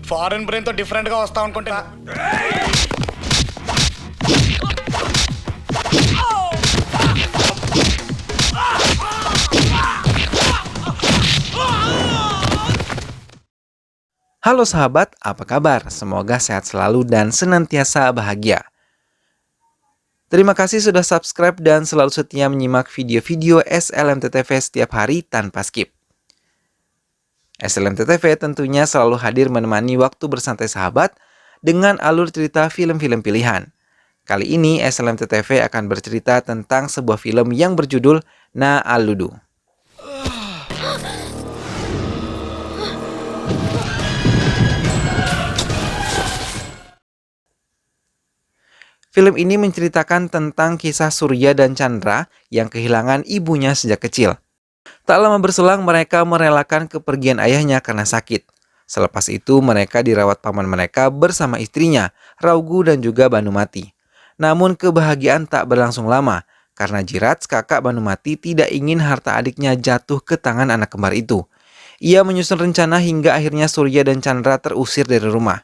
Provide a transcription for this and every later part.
Foreign brain తో డిఫరెంట్ గా వస్తా అనుకుంటే Halo sahabat, apa kabar? Semoga sehat selalu dan senantiasa bahagia. Terima kasih sudah subscribe dan selalu setia menyimak video-video SLMTTV setiap hari tanpa skip. SLMTTV tentunya selalu hadir menemani waktu bersantai sahabat dengan alur cerita film-film pilihan. Kali ini SLMTTV akan bercerita tentang sebuah film yang berjudul Na Aludu. Film ini menceritakan tentang kisah Surya dan Chandra yang kehilangan ibunya sejak kecil. Tak lama berselang mereka merelakan kepergian ayahnya karena sakit. Selepas itu mereka dirawat paman mereka bersama istrinya, Raugu dan juga Banumati. Namun kebahagiaan tak berlangsung lama, karena Jirats, kakak Banumati, tidak ingin harta adiknya jatuh ke tangan anak kembar itu. Ia menyusun rencana hingga akhirnya Surya dan Chandra terusir dari rumah.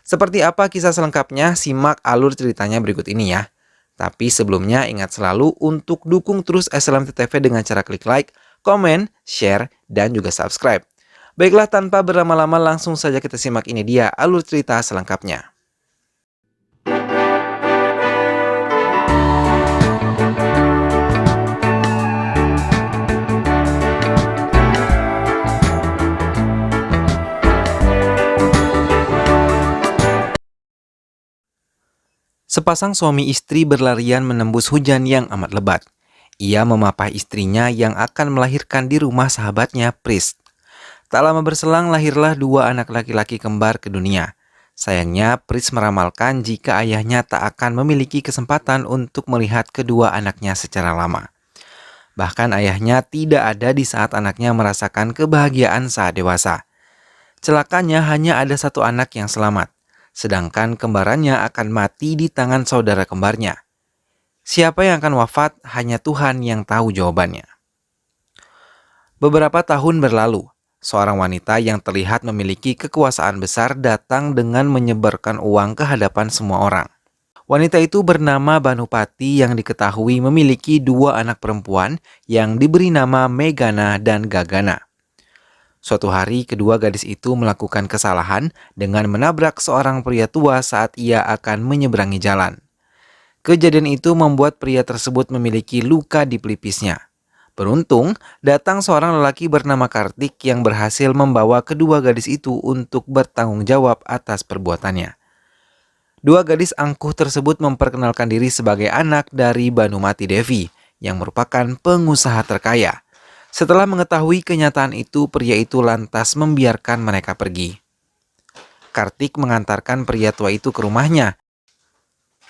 Seperti apa kisah selengkapnya, simak alur ceritanya berikut ini ya. Tapi sebelumnya ingat selalu untuk dukung terus SLMTTV dengan cara klik like, komen, share, dan juga subscribe. Baiklah tanpa berlama-lama langsung saja kita simak ini dia alur cerita selengkapnya. Sepasang suami istri berlarian menembus hujan yang amat lebat. Ia memapah istrinya yang akan melahirkan di rumah sahabatnya, Pris. Tak lama berselang lahirlah dua anak laki-laki kembar ke dunia. Sayangnya, Pris meramalkan jika ayahnya tak akan memiliki kesempatan untuk melihat kedua anaknya secara lama. Bahkan ayahnya tidak ada di saat anaknya merasakan kebahagiaan saat dewasa. Celakanya hanya ada satu anak yang selamat, sedangkan kembarannya akan mati di tangan saudara kembarnya. Siapa yang akan wafat, hanya Tuhan yang tahu jawabannya. Beberapa tahun berlalu, seorang wanita yang terlihat memiliki kekuasaan besar datang dengan menyebarkan uang ke hadapan semua orang. Wanita itu bernama Banupati yang diketahui memiliki dua anak perempuan yang diberi nama Megana dan Gagana. Suatu hari, kedua gadis itu melakukan kesalahan dengan menabrak seorang pria tua saat ia akan menyeberangi jalan. Kejadian itu membuat pria tersebut memiliki luka di pelipisnya. Beruntung, datang seorang lelaki bernama Kartik yang berhasil membawa kedua gadis itu untuk bertanggung jawab atas perbuatannya. Dua gadis angkuh tersebut memperkenalkan diri sebagai anak dari Banumati Devi, yang merupakan pengusaha terkaya. Setelah mengetahui kenyataan itu, pria itu lantas membiarkan mereka pergi. Kartik mengantarkan pria tua itu ke rumahnya.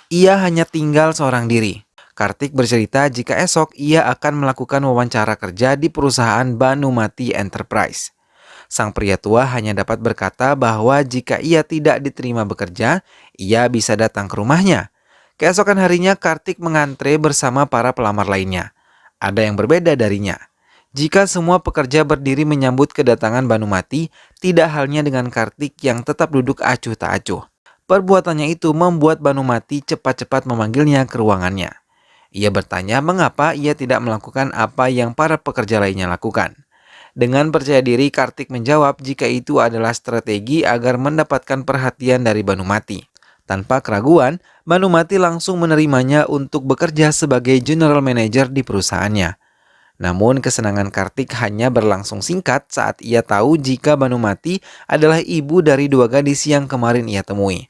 Ia hanya tinggal seorang diri. Kartik bercerita jika esok ia akan melakukan wawancara kerja di perusahaan Banumati Enterprise. Sang pria tua hanya dapat berkata bahwa jika ia tidak diterima bekerja, ia bisa datang ke rumahnya. Keesokan harinya Kartik mengantre bersama para pelamar lainnya. Ada yang berbeda darinya. Jika semua pekerja berdiri menyambut kedatangan Banumati, tidak halnya dengan Kartik yang tetap duduk acuh tak acuh. Perbuatannya itu membuat Banumati cepat-cepat memanggilnya ke ruangannya. Ia bertanya mengapa ia tidak melakukan apa yang para pekerja lainnya lakukan. Dengan percaya diri, Kartik menjawab jika itu adalah strategi agar mendapatkan perhatian dari Banumati. Tanpa keraguan, Banumati langsung menerimanya untuk bekerja sebagai general manager di perusahaannya. Namun kesenangan Kartik hanya berlangsung singkat saat ia tahu jika Banumati adalah ibu dari dua gadis yang kemarin ia temui.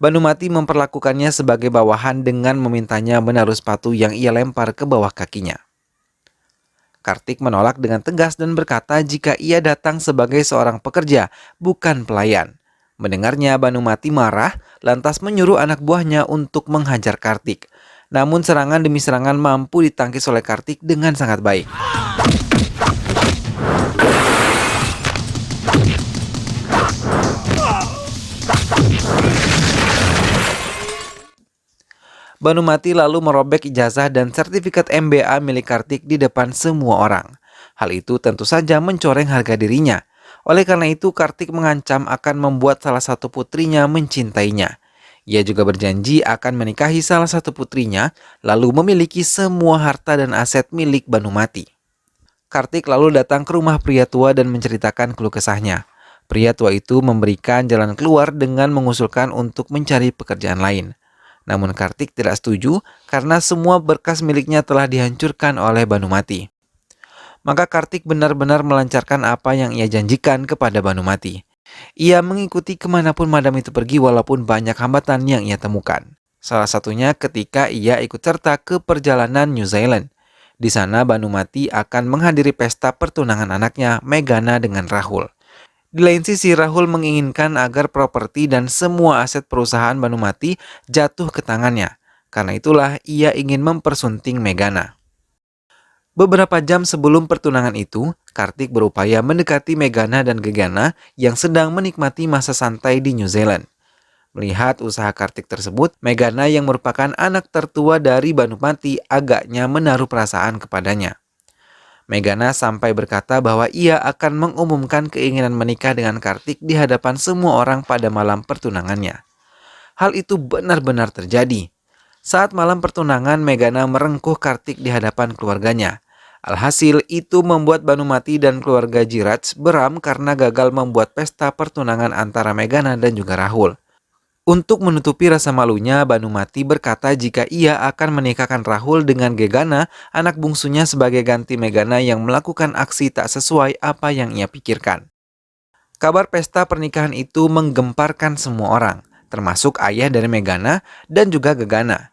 Banumati memperlakukannya sebagai bawahan dengan memintanya menaruh sepatu yang ia lempar ke bawah kakinya. Kartik menolak dengan tegas dan berkata jika ia datang sebagai seorang pekerja, bukan pelayan. Mendengarnya, Banumati marah, lantas menyuruh anak buahnya untuk menghajar Kartik. Namun serangan demi serangan mampu ditangkis oleh Kartik dengan sangat baik. Banumati lalu merobek ijazah dan sertifikat MBA milik Kartik di depan semua orang. Hal itu tentu saja mencoreng harga dirinya. Oleh karena itu, Kartik mengancam akan membuat salah satu putrinya mencintainya. Ia juga berjanji akan menikahi salah satu putrinya, lalu memiliki semua harta dan aset milik Banumati. Kartik lalu datang ke rumah pria tua dan menceritakan keluh kesahnya. Pria tua itu memberikan jalan keluar dengan mengusulkan untuk mencari pekerjaan lain. Namun Kartik tidak setuju karena semua berkas miliknya telah dihancurkan oleh Banumati. Maka Kartik benar-benar melancarkan apa yang ia janjikan kepada Banumati. Ia mengikuti kemanapun madam itu pergi walaupun banyak hambatan yang ia temukan. Salah satunya ketika ia ikut serta ke perjalanan New Zealand. Di sana Banumati akan menghadiri pesta pertunangan anaknya Meghana dengan Rahul. Di lain sisi, Rahul menginginkan agar properti dan semua aset perusahaan Banumati jatuh ke tangannya. Karena itulah ia ingin mempersunting Meghana. Beberapa jam sebelum pertunangan itu, Kartik berupaya mendekati Meghana dan Gegana yang sedang menikmati masa santai di New Zealand. Melihat usaha Kartik tersebut, Meghana yang merupakan anak tertua dari Banumati agaknya menaruh perasaan kepadanya. Meghana sampai berkata bahwa ia akan mengumumkan keinginan menikah dengan Kartik di hadapan semua orang pada malam pertunangannya. Hal itu benar-benar terjadi. Saat malam pertunangan, Meghana merengkuh Kartik di hadapan keluarganya. Alhasil, itu membuat Banumati dan keluarga Jiraj beram karena gagal membuat pesta pertunangan antara Meghana dan juga Rahul. Untuk menutupi rasa malunya, Banumati berkata jika ia akan menikahkan Rahul dengan Gegana, anak bungsunya sebagai ganti Meghana yang melakukan aksi tak sesuai apa yang ia pikirkan. Kabar pesta pernikahan itu menggemparkan semua orang, termasuk ayah dari Meghana dan juga Gegana.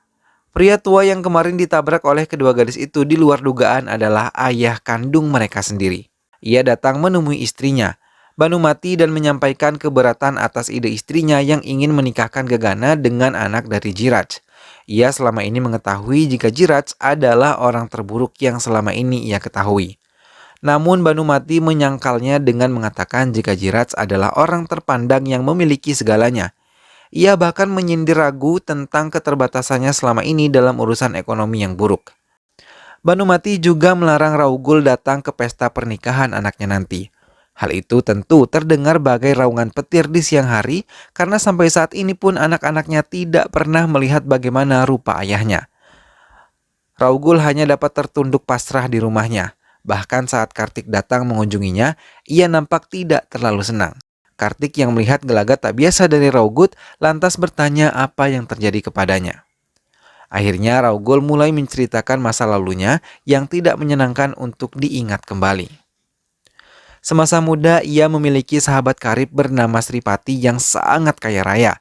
Pria tua yang kemarin ditabrak oleh kedua gadis itu di luar dugaan adalah ayah kandung mereka sendiri. Ia datang menemui istrinya, Banumati, dan menyampaikan keberatan atas ide istrinya yang ingin menikahkan Gegana dengan anak dari Jiraj. Ia selama ini mengetahui jika Jiraj adalah orang terburuk yang selama ini ia ketahui. Namun Banumati menyangkalnya dengan mengatakan jika Jiraj adalah orang terpandang yang memiliki segalanya. Ia bahkan menyindir ragu tentang keterbatasannya selama ini dalam urusan ekonomi yang buruk. Banumati juga melarang Raugul datang ke pesta pernikahan anaknya nanti. Hal itu tentu terdengar bagai raungan petir di siang hari karena sampai saat ini pun anak-anaknya tidak pernah melihat bagaimana rupa ayahnya. Raugul hanya dapat tertunduk pasrah di rumahnya. Bahkan saat Kartik datang mengunjunginya, ia nampak tidak terlalu senang. Kartik yang melihat gelagat tak biasa dari Raugul lantas bertanya apa yang terjadi kepadanya. Akhirnya Raugul mulai menceritakan masa lalunya yang tidak menyenangkan untuk diingat kembali. Semasa muda ia memiliki sahabat karib bernama Sripati yang sangat kaya raya.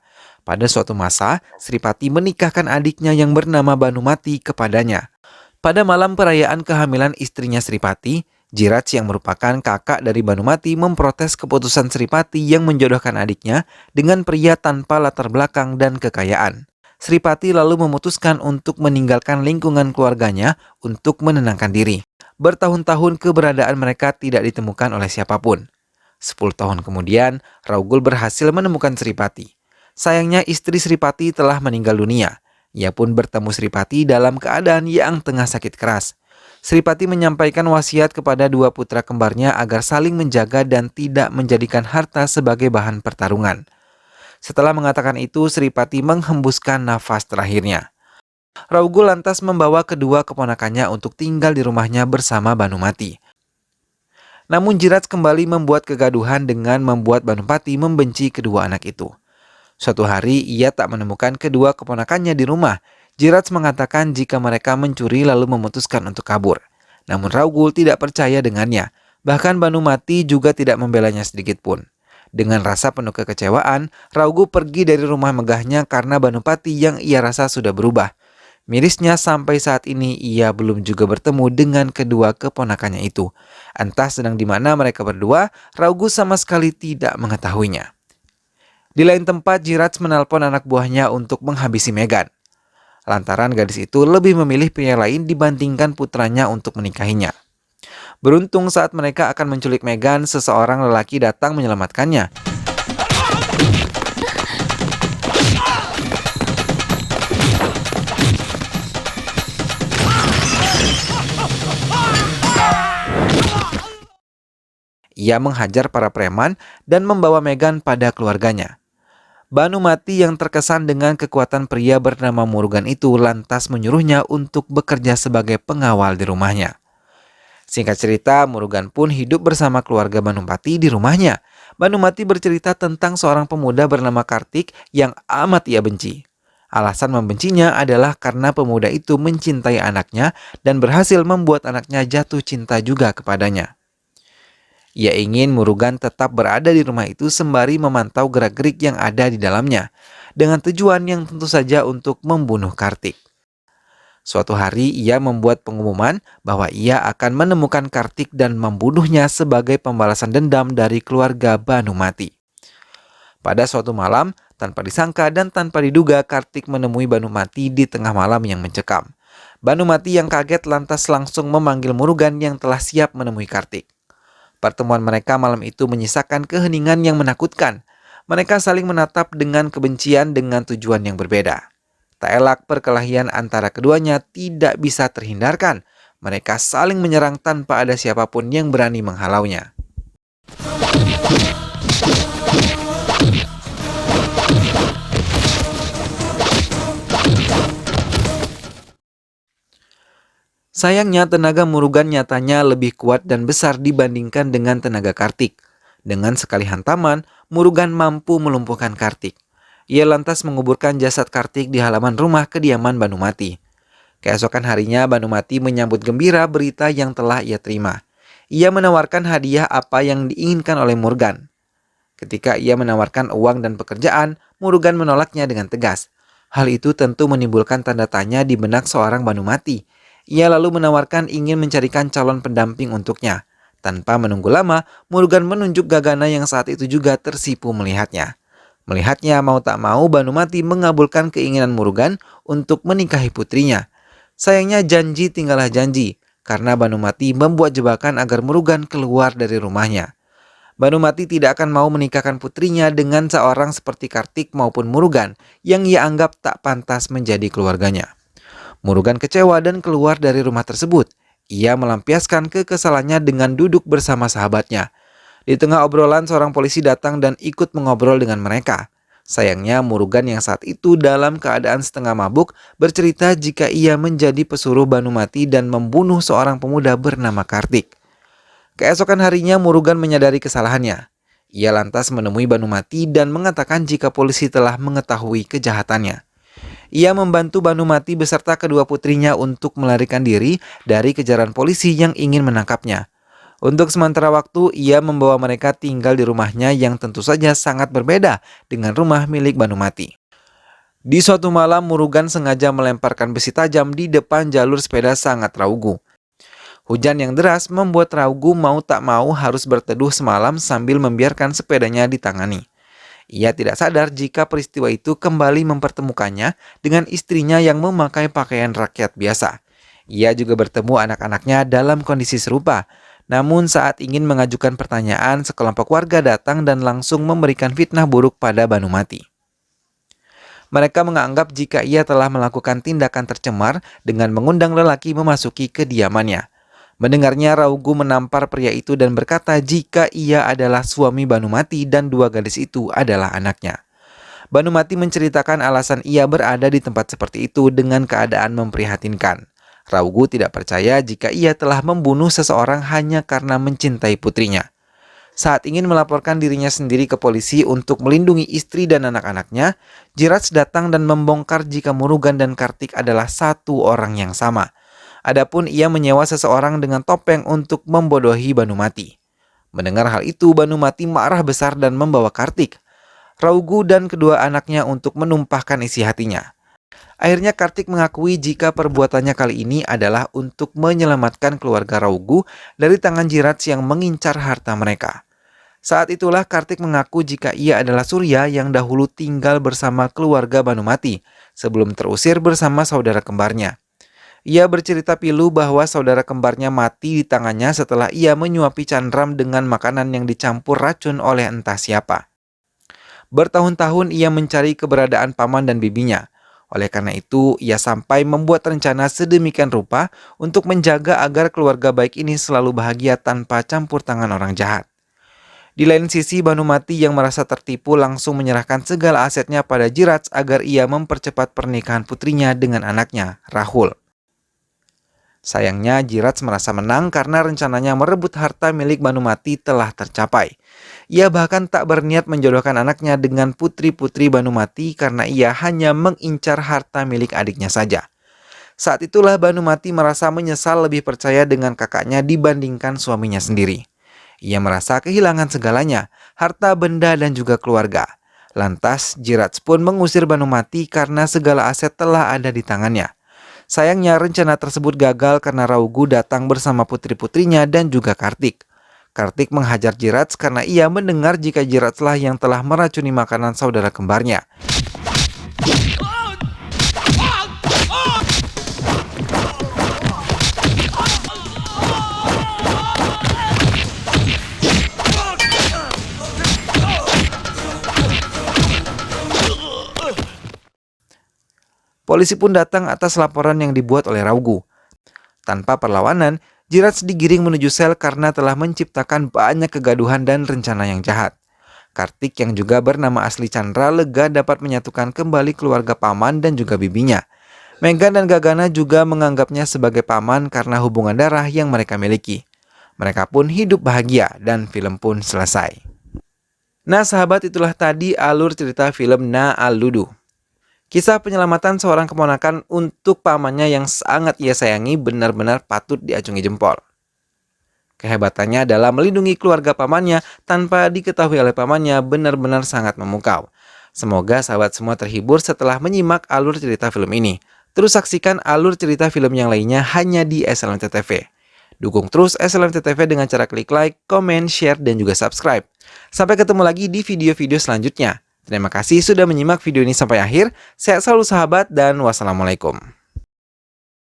Pada suatu masa, Sripati menikahkan adiknya yang bernama Banumati kepadanya. Pada malam perayaan kehamilan istrinya Sripati, Jiraj yang merupakan kakak dari Banumati memprotes keputusan Sripati yang menjodohkan adiknya dengan pria tanpa latar belakang dan kekayaan. Sripati lalu memutuskan untuk meninggalkan lingkungan keluarganya untuk menenangkan diri. Bertahun-tahun keberadaan mereka tidak ditemukan oleh siapapun. 10 tahun kemudian, Raugul berhasil menemukan Sripati. Sayangnya istri Sripati telah meninggal dunia. Ia pun bertemu Sripati dalam keadaan yang tengah sakit keras. Sripati menyampaikan wasiat kepada dua putra kembarnya agar saling menjaga dan tidak menjadikan harta sebagai bahan pertarungan. Setelah mengatakan itu, Sripati menghembuskan nafas terakhirnya. Raugul lantas membawa kedua keponakannya untuk tinggal di rumahnya bersama Banumati. Namun Jiraj kembali membuat kegaduhan dengan membuat Banumati membenci kedua anak itu. Suatu hari ia tak menemukan kedua keponakannya di rumah. Jiraj mengatakan jika mereka mencuri lalu memutuskan untuk kabur. Namun Raugul tidak percaya dengannya. Bahkan Banumati juga tidak membelanya sedikit pun. Dengan rasa penuh kekecewaan, Raugul pergi dari rumah megahnya karena Banupati yang ia rasa sudah berubah. Mirisnya sampai saat ini ia belum juga bertemu dengan kedua keponakannya itu. Entah sedang di mana mereka berdua, Raugul sama sekali tidak mengetahuinya. Di lain tempat, Jiraj menelpon anak buahnya untuk menghabisi Meghan. Lantaran gadis itu lebih memilih pria lain dibandingkan putranya untuk menikahinya. Beruntung saat mereka akan menculik Meghan, seseorang lelaki datang menyelamatkannya. Ia menghajar para preman dan membawa Megan pada keluarganya. Banumati yang terkesan dengan kekuatan pria bernama Murugan itu lantas menyuruhnya untuk bekerja sebagai pengawal di rumahnya. Singkat cerita, Murugan pun hidup bersama keluarga Banumati di rumahnya. Banumati bercerita tentang seorang pemuda bernama Kartik yang amat ia benci. Alasan membencinya adalah karena pemuda itu mencintai anaknya dan berhasil membuat anaknya jatuh cinta juga kepadanya. Ia ingin Murugan tetap berada di rumah itu sembari memantau gerak-gerik yang ada di dalamnya, dengan tujuan yang tentu saja untuk membunuh Kartik. Suatu hari ia membuat pengumuman bahwa ia akan menemukan Kartik dan membunuhnya sebagai pembalasan dendam dari keluarga Banumati. Pada suatu malam, tanpa disangka dan tanpa diduga, Kartik menemui Banumati di tengah malam yang mencekam. Banumati yang kaget lantas langsung memanggil Murugan yang telah siap menemui Kartik. Pertemuan mereka malam itu menyisakan keheningan yang menakutkan. Mereka saling menatap dengan kebencian dengan tujuan yang berbeda. Tak elak perkelahian antara keduanya tidak bisa terhindarkan. Mereka saling menyerang tanpa ada siapapun yang berani menghalaunya. Sayangnya tenaga Murugan nyatanya lebih kuat dan besar dibandingkan dengan tenaga Kartik. Dengan sekali hantaman, Murugan mampu melumpuhkan Kartik. Ia lantas menguburkan jasad Kartik di halaman rumah kediaman Banumati. Keesokan harinya Banumati menyambut gembira berita yang telah ia terima. Ia menawarkan hadiah apa yang diinginkan oleh Murugan. Ketika ia menawarkan uang dan pekerjaan, Murugan menolaknya dengan tegas. Hal itu tentu menimbulkan tanda tanya di benak seorang Banumati. Ia lalu menawarkan ingin mencarikan calon pendamping untuknya. Tanpa menunggu lama, Murugan menunjuk Gagana yang saat itu juga tersipu melihatnya. Melihatnya mau tak mau, Banumati mengabulkan keinginan Murugan untuk menikahi putrinya. Sayangnya janji tinggallah janji, karena Banumati membuat jebakan agar Murugan keluar dari rumahnya. Banumati tidak akan mau menikahkan putrinya dengan seorang seperti Kartik maupun Murugan yang ia anggap tak pantas menjadi keluarganya. Murugan kecewa dan keluar dari rumah tersebut. Ia melampiaskan kekesalannya dengan duduk bersama sahabatnya. Di tengah obrolan, seorang polisi datang dan ikut mengobrol dengan mereka. Sayangnya Murugan yang saat itu dalam keadaan setengah mabuk bercerita jika ia menjadi pesuruh Banumati dan membunuh seorang pemuda bernama Kartik. Keesokan harinya Murugan menyadari kesalahannya. Ia lantas menemui Banumati dan mengatakan jika polisi telah mengetahui kejahatannya. Ia membantu Banumati beserta kedua putrinya untuk melarikan diri dari kejaran polisi yang ingin menangkapnya. Untuk sementara waktu, ia membawa mereka tinggal di rumahnya yang tentu saja sangat berbeda dengan rumah milik Banumati. Di suatu malam, Murugan sengaja melemparkan besi tajam di depan jalur sepeda sangat Raugu. Hujan yang deras membuat Raugu mau tak mau harus berteduh semalam sambil membiarkan sepedanya ditangani. Ia tidak sadar jika peristiwa itu kembali mempertemukannya dengan istrinya yang memakai pakaian rakyat biasa. Ia juga bertemu anak-anaknya dalam kondisi serupa. Namun saat ingin mengajukan pertanyaan, sekelompok warga datang dan langsung memberikan fitnah buruk pada Banumati. Mereka menganggap jika ia telah melakukan tindakan tercemar dengan mengundang lelaki memasuki kediamannya. Mendengarnya, Raugu menampar pria itu dan berkata jika ia adalah suami Banumati dan dua gadis itu adalah anaknya. Banumati menceritakan alasan ia berada di tempat seperti itu dengan keadaan memprihatinkan. Raugu tidak percaya jika ia telah membunuh seseorang hanya karena mencintai putrinya. Saat ingin melaporkan dirinya sendiri ke polisi untuk melindungi istri dan anak-anaknya, Jirats datang dan membongkar jika Murugan dan Kartik adalah satu orang yang sama. Adapun ia menyewa seseorang dengan topeng untuk membodohi Banumati. Mendengar hal itu, Banumati marah besar dan membawa Kartik, Raugu dan kedua anaknya untuk menumpahkan isi hatinya. Akhirnya Kartik mengakui jika perbuatannya kali ini adalah untuk menyelamatkan keluarga Raugu dari tangan Jirats yang mengincar harta mereka. Saat itulah Kartik mengaku jika ia adalah Surya yang dahulu tinggal bersama keluarga Banumati sebelum terusir bersama saudara kembarnya. Ia bercerita pilu bahwa saudara kembarnya mati di tangannya setelah ia menyuapi Chandram dengan makanan yang dicampur racun oleh entah siapa. Bertahun-tahun ia mencari keberadaan paman dan bibinya. Oleh karena itu, ia sampai membuat rencana sedemikian rupa untuk menjaga agar keluarga baik ini selalu bahagia tanpa campur tangan orang jahat. Di lain sisi, Banumati yang merasa tertipu langsung menyerahkan segala asetnya pada Jirats agar ia mempercepat pernikahan putrinya dengan anaknya, Rahul. Sayangnya, Jirats merasa menang karena rencananya merebut harta milik Banumati telah tercapai. Ia bahkan tak berniat menjodohkan anaknya dengan putri-putri Banumati karena ia hanya mengincar harta milik adiknya saja. Saat itulah Banumati merasa menyesal lebih percaya dengan kakaknya dibandingkan suaminya sendiri. Ia merasa kehilangan segalanya, harta benda dan juga keluarga. Lantas, Jirats pun mengusir Banumati karena segala aset telah ada di tangannya. Sayangnya rencana tersebut gagal karena Raugu datang bersama putri-putrinya dan juga Kartik. Kartik menghajar Jirats karena ia mendengar jika Jiratslah yang telah meracuni makanan saudara kembarnya. Polisi pun datang atas laporan yang dibuat oleh Raugu. Tanpa perlawanan, Jirats digiring menuju sel karena telah menciptakan banyak kegaduhan dan rencana yang jahat. Kartik yang juga bernama asli Chandra lega dapat menyatukan kembali keluarga paman dan juga bibinya. Megan dan Gagana juga menganggapnya sebagai paman karena hubungan darah yang mereka miliki. Mereka pun hidup bahagia dan film pun selesai. Nah sahabat, itulah tadi alur cerita film Na Aludu. Kisah penyelamatan seorang keponakan untuk pamannya yang sangat ia sayangi benar-benar patut diacungi jempol. Kehebatannya dalam melindungi keluarga pamannya tanpa diketahui oleh pamannya benar-benar sangat memukau. Semoga sahabat semua terhibur setelah menyimak alur cerita film ini. Terus saksikan alur cerita film yang lainnya hanya di SLMT TV. Dukung terus SLMT TV dengan cara klik like, komen, share, dan juga subscribe. Sampai ketemu lagi di video-video selanjutnya. Terima kasih sudah menyimak video ini sampai akhir. Sehat selalu sahabat dan wassalamualaikum.